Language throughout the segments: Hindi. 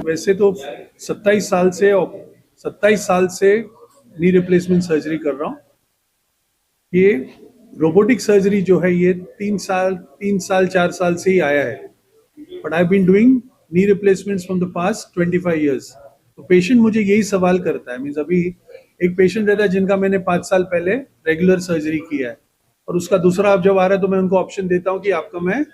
वैसे तो 27 साल से नी रिप्लेसमेंट सर्जरी कर रहा हूँ। ये रोबोटिक सर्जरी जो है ये 3 साल 4 साल से ही आया है, but I been doing knee replacements from the past 25 years. तो पेशेंट मुझे यही सवाल करता है, मीन्स अभी एक पेशेंट रहता है जिनका मैंने 5 साल पहले रेगुलर सर्जरी किया है और उसका दूसरा अब जब आ रहा है तो मैं उनको ऑप्शन देता हूँ कि आपका मैं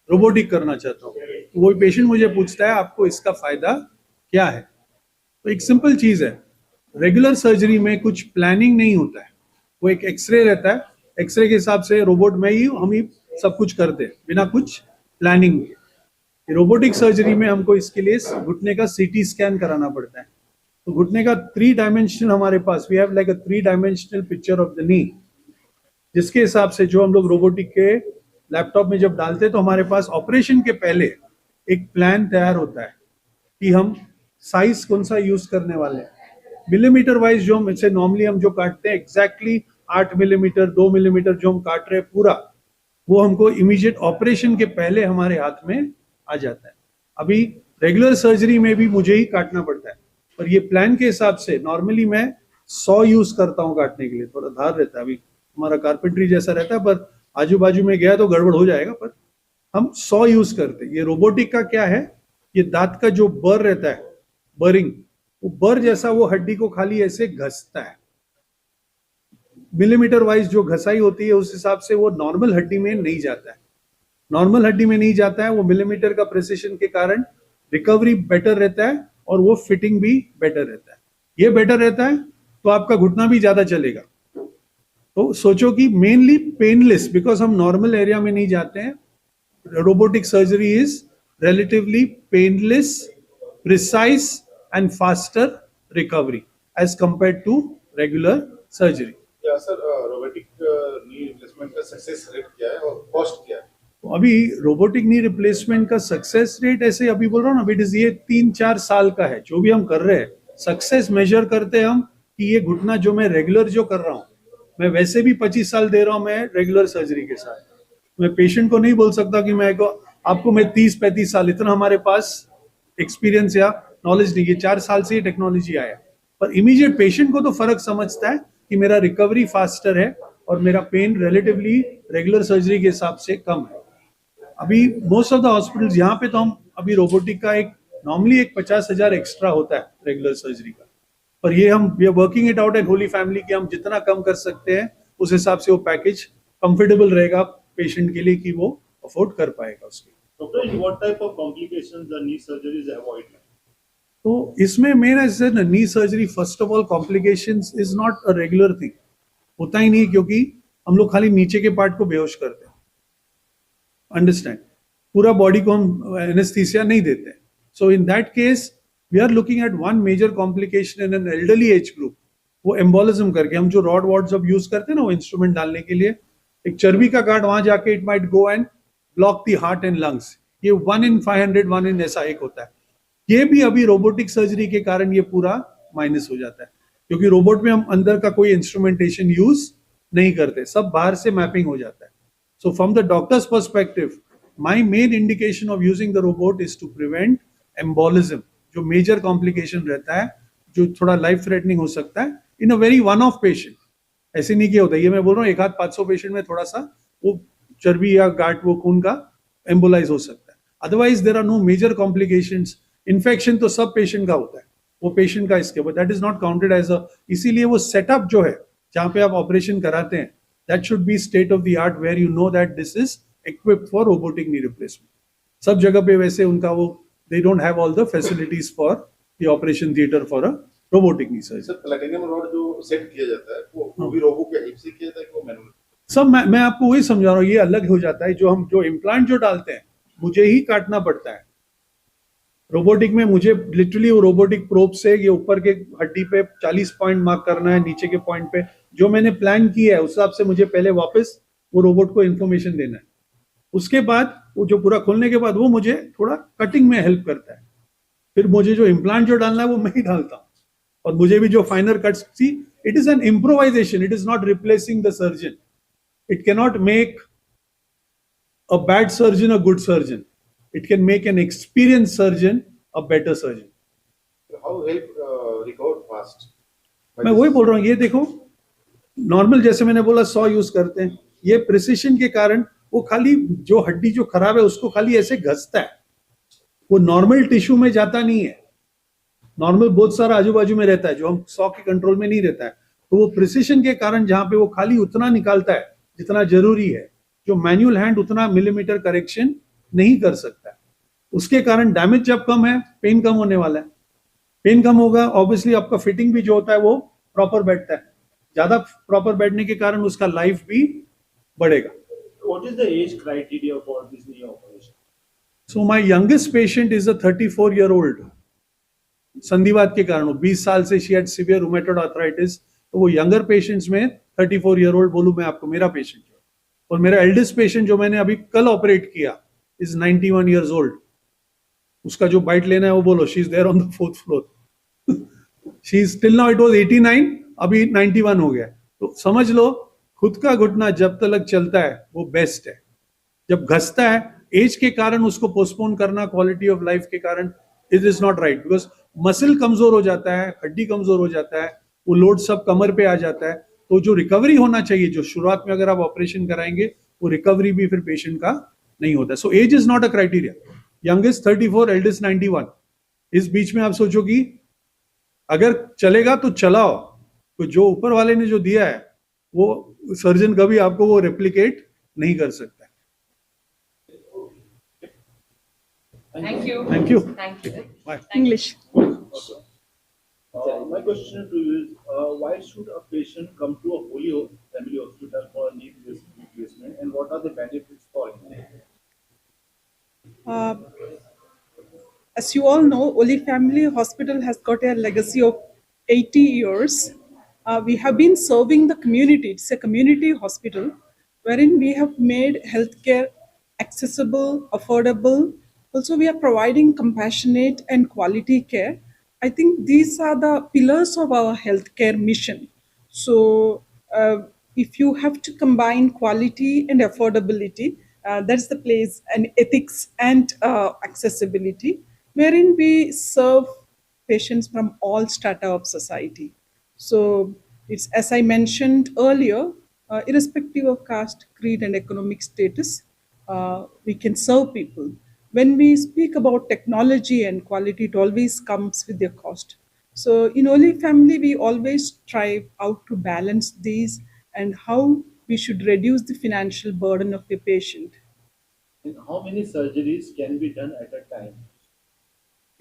रोबोटिक करना चाहता हूँ। तो वही पेशेंट मुझे पूछता है आपको इसका फायदा क्या है। तो एक सिंपल चीज है, रेगुलर सर्जरी में कुछ प्लानिंग नहीं होता है, वो एक एक्सरे रहता है, एक्सरे के हिसाब से रोबोट में ही हम ही सब कुछ करते हैं बिना कुछ प्लानिंग के। रोबोटिक सर्जरी में हमको इसके लिए घुटने का सीटी स्कैन कराना पड़ता है। तो घुटने का 3 डायमेंशनल हमारे पास, we have like a 3 dimensional picture of the knee, जिसके हिसाब से जो हम लोग रोबोटिक के लैपटॉप में जब डालते हैं तो हमारे पास ऑपरेशन के पहले एक प्लान तैयार होता है कि हम साइज कौन सा यूज करने वाले हैं। मिलीमीटर वाइज जो हम इसे नॉर्मली हम जो काटते हैं एग्जैक्टली 8 मिलीमीटर 2 मिलीमीटर जो हम काट रहे हैं पूरा, वो हमको इमीडिएट ऑपरेशन के पहले हमारे हाथ में आ जाता है। अभी रेगुलर सर्जरी में भी मुझे ही काटना पड़ता है, पर ये प्लान के हिसाब से नॉर्मली मैं 100 यूज करता हूँ काटने के लिए। थोड़ा धार रहता है, अभी हमारा कारपेंट्री जैसा रहता है, पर आजू बाजू में गया तो गड़बड़ हो जाएगा, पर हम 100 यूज करते हैं। ये रोबोटिक का क्या है, ये दांत का जो बर रहता है, बरिंग, वो बर जैसा वो हड्डी को खाली ऐसे घसता है। मिलीमीटर वाइज जो घसाई होती है उस हिसाब से वो नॉर्मल हड्डी में नहीं जाता है। नॉर्मल हड्डी में नहीं जाता है, वो मिलीमीटर का प्रिसिशन के कारण रिकवरी बेटर रहता है और वो फिटिंग भी बेटर रहता है। ये बेटर रहता है तो आपका घुटना भी ज्यादा चलेगा। तो सोचो कि मेनली पेनलेस, बिकॉज हम नॉर्मल एरिया में नहीं जाते हैं। Robotic surgery is relatively painless, precise and faster recovery as compared to regular surgery. या सर रोबोटिक नी रिप्लेसमेंट का सक्सेस रेट क्या है और कॉस्ट क्या है? तो अभी रोबोटिक नी रिप्लेसमेंट का सक्सेस रेट ऐसे अभी बोल रहा हूँ ना, इट इज ये 3-4 साल का है जो भी हम कर रहे हैं। सक्सेस मेजर करते हैं हम कि ये घुटना जो मैं रेगुलर जो कर रहा हूँ, मैं वैसे भी 25 साल दे रहा हूँ मैं रेगुलर सर्जरी के साथ। मैं पेशेंट को नहीं बोल सकता कि मैं आपको मैं 30-35 साल, इतना हमारे पास एक्सपीरियंस या नॉलेज नहीं है। 4 साल से ये टेक्नोलॉजी आया, पर इमीडिएट पेशेंट को तो फर्क समझता है कि मेरा रिकवरी फास्टर है और मेरा पेन रिलेटिवली रेगुलर सर्जरी के हिसाब से कम है। अभी मोस्ट ऑफ द हॉस्पिटल्स यहाँ पे तो हम अभी रोबोटिक का एक नॉर्मली एक 50,000 एक्स्ट्रा होता है रेगुलर सर्जरी का, पर ये हम we are working it out at Holy Family कि हम जितना कम कर सकते हैं उस हिसाब से वो पैकेज कंफर्टेबल रहेगा पेशेंट के लिए कि वो अफोर्ड कर पाएगा उसके। Doctor, what type of complications the knee surgeries avoid? तो इसमें मेन ऐसे नी surgery, first of all complications is not a regular thing, होता ही नहीं, क्योंकि हम लोग खाली नीचे के पार्ट को बेहोश करते हैं, अंडरस्टैंड, पूरा बॉडी को हम एनेस्थीसिया नहीं देते। So in that case we are looking at one major complication in an elderly age group, वो एम्बोलिज्म करके हम जो रॉड वॉर्ड अब यूज करते हैं ना वो इंस्ट्रूमेंट डालने के लिए, एक चर्बी का गार्ड वहां जाके it might go and block the heart and lungs. ये 1 in 500 1 in ऐसा एक होता है। ये भी अभी रोबोटिक सर्जरी के कारण ये पूरा माइनस हो जाता है, क्योंकि रोबोट में हम अंदर का कोई इंस्ट्रूमेंटेशन यूज नहीं करते, सब बाहर से मैपिंग हो जाता है। So from the doctor's perspective my main indication of using the robot is to prevent embolism, जो मेजर कॉम्प्लिकेशन रहता है, जो थोड़ा लाइफ थ्रेटनिंग हो सकता है in a very one of patient. ऐसे नहीं किया होता, ये मैं बोल रहा हूँ 1-500 पेशेंट में थोड़ा सा वो चर्बी या गांठ वो खून का एम्बोलाइज हो सकता है। Otherwise there are no major complications. Infection तो सब पेशेंट का होता है, वो पेशेंट का इसके, but that is not counted as a, इसीलिए वो सेटअप जो है जहां पे आप ऑपरेशन कराते हैं that should be state of the art, where you know that this is equipped for robotic knee replacement. सब जगह पे वैसे उनका वो they don't have all the facilities for the operation theatre for a robotic knee surgery. Sir platinum rod जो सेट किया जाता है वो भी रोबो के हेल्प से किया जाता है कि वो मैनुअल? सब मैं आपको वही समझा रहा हूँ, ये अलग हो जाता है। जो इम्प्लांट जो डालते हैं मुझे ही काटना पड़ता है। रोबोटिक में मुझे लिटरली वो रोबोटिक प्रोब से ये ऊपर के हड्डी पे 40 पॉइंट मार्क करना है, नीचे के पॉइंट पे जो मैंने प्लान किया है उस हिसाब से मुझे पहले वापस वो रोबोट को इन्फॉर्मेशन देना है। उसके बाद वो जो पूरा खोलने के बाद वो मुझे थोड़ा कटिंग में हेल्प करता है। फिर मुझे जो इम्प्लांट जो डालना है वो मैं ही डालता हूँ, और मुझे भी जो final cuts, see it is an improvisation, it is not replacing the surgeon. It cannot make a bad surgeon a good surgeon. It can make an experienced surgeon a better surgeon. how help recover fast? By मैं this- वही बोल रहा हूँ, ये देखो नॉर्मल, जैसे मैंने बोला 100 यूज करते हैं, ये प्रिसिशन के कारण वो खाली जो हड्डी जो खराब है उसको खाली ऐसे घसता है, वो नॉर्मल टिश्यू में जाता नहीं है। नॉर्मल बहुत सारा आजू बाजू में रहता है जो हम 100 के कंट्रोल में नहीं रहता है, तो वो प्रिसिशन के कारण जहां पे वो खाली उतना निकालता है जितना जरूरी है, जो मैनुअल हैंड उतना मिलीमीटर करेक्शन नहीं कर सकता है। उसके कारण डैमेज जब कम है, पेन कम होने वाला है। पेन कम होगा, ऑब्वियसली आपका फिटिंग भी जो होता है वो प्रॉपर बैठता है, ज्यादा प्रॉपर बैठने के कारण उसका लाइफ भी बढ़ेगा। What is the age criteria for this knee operation? So my youngest patient is a 34-year-old, संधिवात के कारण 20 साल से she had severe rheumatoid arthritis. तो वो यंगर पेशेंट्स में 34-year-old बोलूं मैं आपको, मेरा पेशेंट जो, और मेरा एल्डेस्ट पेशेंट जो मैंने अभी कल ऑपरेट किया इज 91 years old। उसका जो बाइट लेना है वो बोलो, she is there on the 4th floor. She is till now it was 89, अभी 91 हो गया। तो समझ लो खुद का घुटना जब तक चलता है वो बेस्ट है। जब घसता है एज के कारण उसको पोस्टपोन करना क्वालिटी ऑफ लाइफ के कारण, it is not right, because muscle कमजोर हो जाता है, हड्डी कमजोर हो जाता है, वो लोड सब कमर पे आ जाता है। तो जो रिकवरी होना चाहिए, जो शुरुआत में अगर आप ऑपरेशन कराएंगे, वो रिकवरी भी फिर पेशेंट का नहीं होता। So age is not a criteria. Youngest 34, eldest 91। इस बीच में आप सोचो कि अगर चलेगा तो चलाओ, तो जो ऊपर वाले ने जो दिया है वो सर्जन कभी आपको वो रेप्लिकेट नहीं कर सकता। Thank you. Thank you. Thank you. Bye. English. My question to you is, why should a patient come to a Holy Family Hospital for a knee replacement, and what are the benefits for him? Uh, as you all know, Oli Family Hospital has got a legacy of 80 years. We have been serving the community. It's a community hospital wherein we have made healthcare accessible, affordable. Also, we are providing compassionate and quality care. I think these are the pillars of our healthcare mission. So, if you have to combine quality and affordability, that's the place, and ethics and accessibility, wherein we serve patients from all strata of society. So, it's as I mentioned earlier, irrespective of caste, creed, and economic status, we can serve people. When we speak about technology and quality, it always comes with their cost. So in Oli Family, we always strive out to balance these and how we should reduce the financial burden of a patient. And how many surgeries can be done at a time?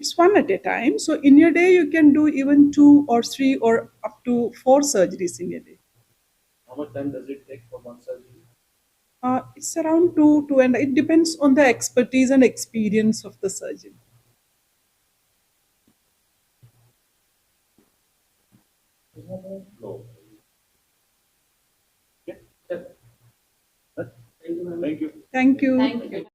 It's one at a time. So in a day, you can do even 2 or 3 or up to 4 surgeries in a day. How much time does it take for one surgery? It's around 2, and it depends on the expertise and experience of the surgeon. No. Okay. Thank you. Thank you. Thank you.